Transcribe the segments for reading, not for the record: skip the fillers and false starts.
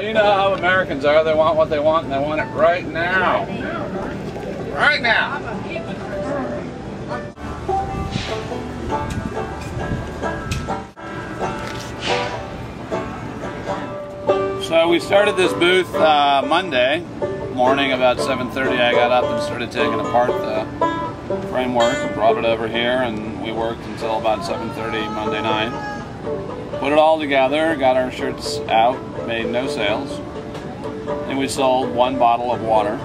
Well, you know how Americans are. They want what they want, and they want it right now. Right now. So we started this booth Monday morning about 7:30. I got up and started taking apart the framework and brought it over here, and we worked until about 7:30 Monday night. Put it all together, got our shirts out, made no sales, and we sold 1 bottle of water.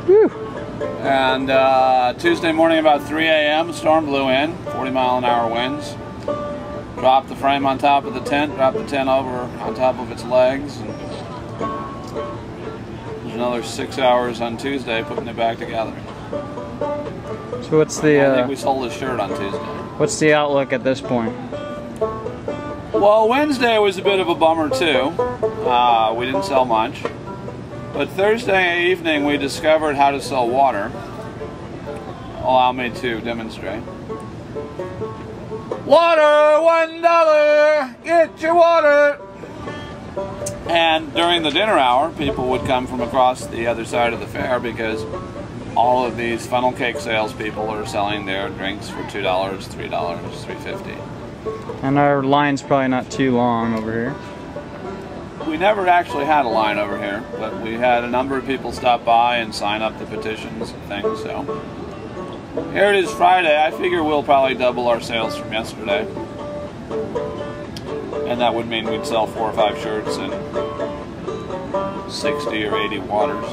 Whew. And Tuesday morning about 3 a.m. a storm blew in, 40-mile-an-hour winds. Dropped the frame on top of the tent, dropped the tent over on top of its legs, and there's another 6 hours on Tuesday putting it back together. So what's the... I think we sold a shirt on Tuesday. What's the outlook at this point? Well, Wednesday was a bit of a bummer too. We didn't sell much. But Thursday evening we discovered how to sell water. Allow me to demonstrate. Water, $1, get your water. And during the dinner hour, people would come from across the other side of the fair because all of these funnel cake salespeople are selling their drinks for $2, $3, $3.50. And our line's probably not too long over here. We never actually had a line over here, but we had a number of people stop by and sign up the petitions and things, so. Here it is Friday. I figure we'll probably double our sales from yesterday. And that would mean we'd sell 4 or 5 shirts and 60 or 80 waters.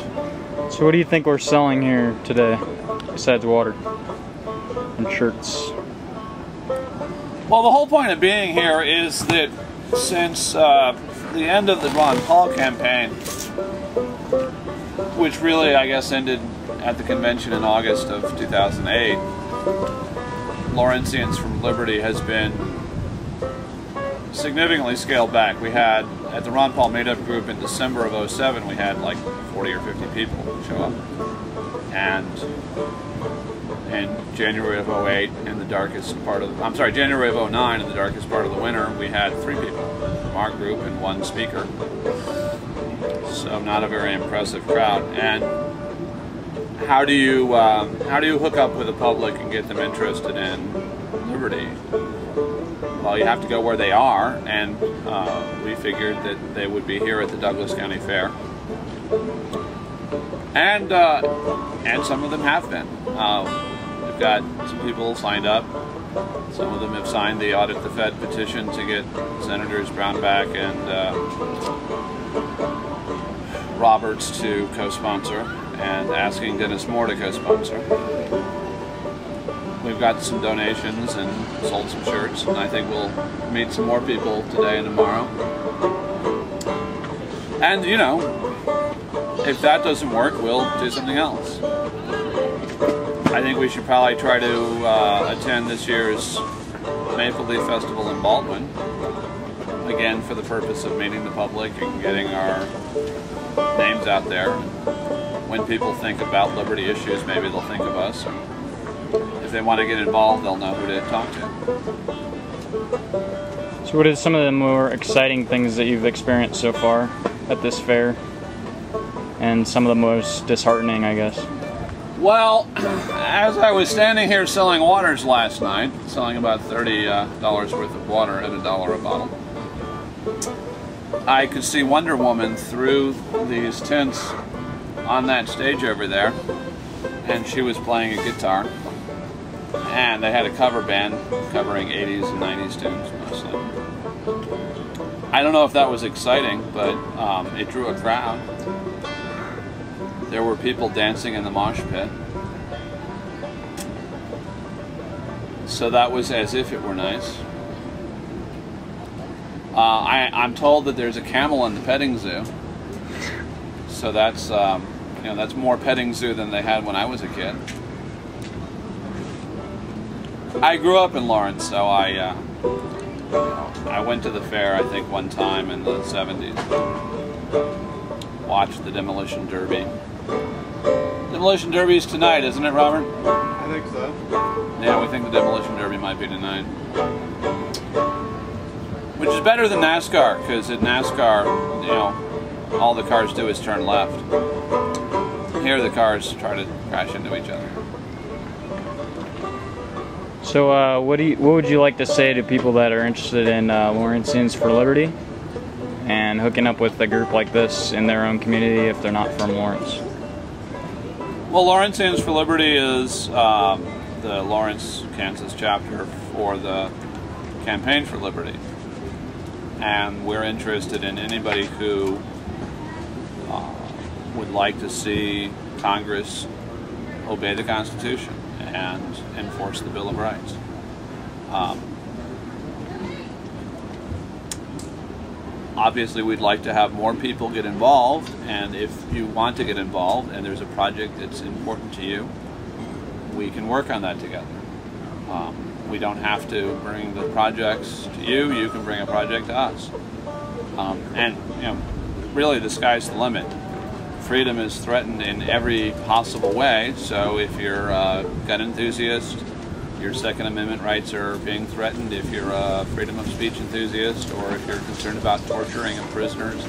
So what do you think we're selling here today, besides water and shirts? Well, the whole point of being here is that since the end of the Ron Paul campaign, which really, I guess, ended at the convention in August of 2008, Lawrencians from Liberty has been significantly scaled back. We had, at the Ron Paul meetup group in December of 07, we had like 40 or 50 people show up. And in January of 08, in the darkest part of, I'm sorry, January of 09, in the darkest part of the winter, we had 3 people from our group and 1 speaker. So not a very impressive crowd. And how do you hook up with the public and get them interested in Liberty? Well, you have to go where they are, and we figured that they would be here at the Douglas County Fair. And some of them have been. We've got some people signed up. Some of them have signed the Audit the Fed petition to get Senators Brownback and Roberts to co-sponsor, and asking Dennis Moore to co-sponsor. We've got some donations and sold some shirts, and I think we'll meet some more people today and tomorrow. And, you know, if that doesn't work, we'll do something else. I think we should probably try to attend this year's Maple Leaf Festival in Baldwin, again for the purpose of meeting the public and getting our names out there. When people think about Liberty issues, maybe they'll think of us. If they want to get involved, they'll know who to talk to. So what are some of the more exciting things that you've experienced so far at this fair? And some of the most disheartening, I guess? Well, as I was standing here selling waters last night, selling about $30 worth of water at $1 a bottle, I could see Wonder Woman through these tents on that stage over there, and she was playing a guitar, and they had a cover band covering 80s and 90s tunes mostly. I don't know if that was exciting, but it drew a crowd. There were people dancing in the mosh pit. So that was as if it were nice. I'm told that there's a camel in the petting zoo. So that's, you know, that's more petting zoo than they had when I was a kid. I grew up in Lawrence, so I went to the fair, I think, one time in the 70s. Watched the Demolition Derby. Demolition Derby's tonight, isn't it, Robert? I think so. Yeah, we think the Demolition Derby might be tonight. Which is better than NASCAR, because at NASCAR, you know, all the cars do is turn left. Here the cars try to crash into each other. So what would you like to say to people that are interested in Lawrencians for Liberty and hooking up with a group like this in their own community if they're not from Lawrence? Well, Lawrencians for Liberty is the Lawrence, Kansas chapter for the Campaign for Liberty. And we're interested in anybody who would like to see Congress obey the Constitution and enforce the Bill of Rights. Obviously, we'd like to have more people get involved, and if you want to get involved and there's a project that's important to you, we can work on that together. We don't have to bring the projects to you, you can bring a project to us. And you know, really the sky's the limit. Freedom is threatened in every possible way, so if you're a gun enthusiast, your Second Amendment rights are being threatened. If you're a freedom of speech enthusiast, or if you're concerned about torturing of prisoners,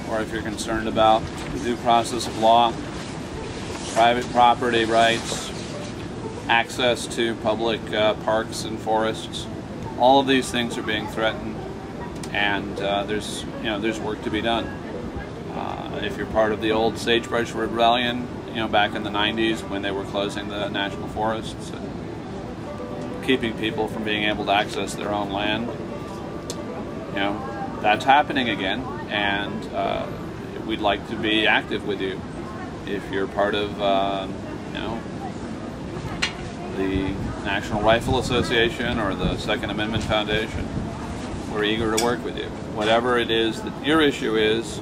or if you're concerned about the due process of law, private property rights, access to public parks and forests, all of these things are being threatened, and there's work to be done. If you're part of the old Sagebrush Rebellion, back in the 90s when they were closing the national forests and keeping people from being able to access their own land, that's happening again, and we'd like to be active with you. If you're part of, the National Rifle Association or the Second Amendment Foundation, we're eager to work with you. Whatever it is that your issue is,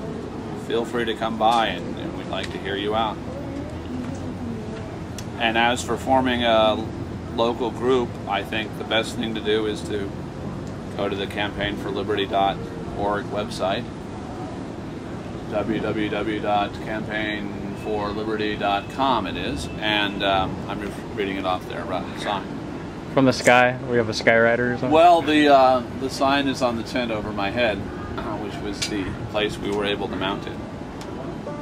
feel free to come by, and we'd like to hear you out. And as for forming a local group, I think the best thing to do is to go to the campaignforliberty.org website, www.campaignforliberty.com it is, and I'm just reading it off there, right, the sign. From the sky? We have a skywriter or something? Well, the sign is on the tent over my head, which was the place we were able to mount it.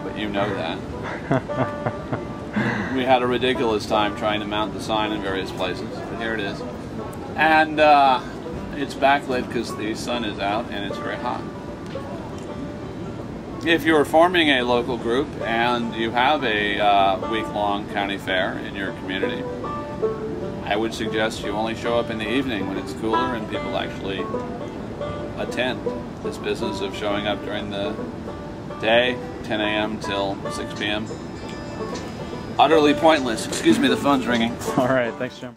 But you know that. We had a ridiculous time trying to mount the sign in various places, but here it is. And it's backlit because the sun is out and it's very hot. If you're forming a local group and you have a week-long county fair in your community, I would suggest you only show up in the evening when it's cooler and people actually attend. This business of showing up during the day, 10 a.m. till 6 p.m. utterly pointless. Excuse me, the phone's ringing. All right, thanks, Jim.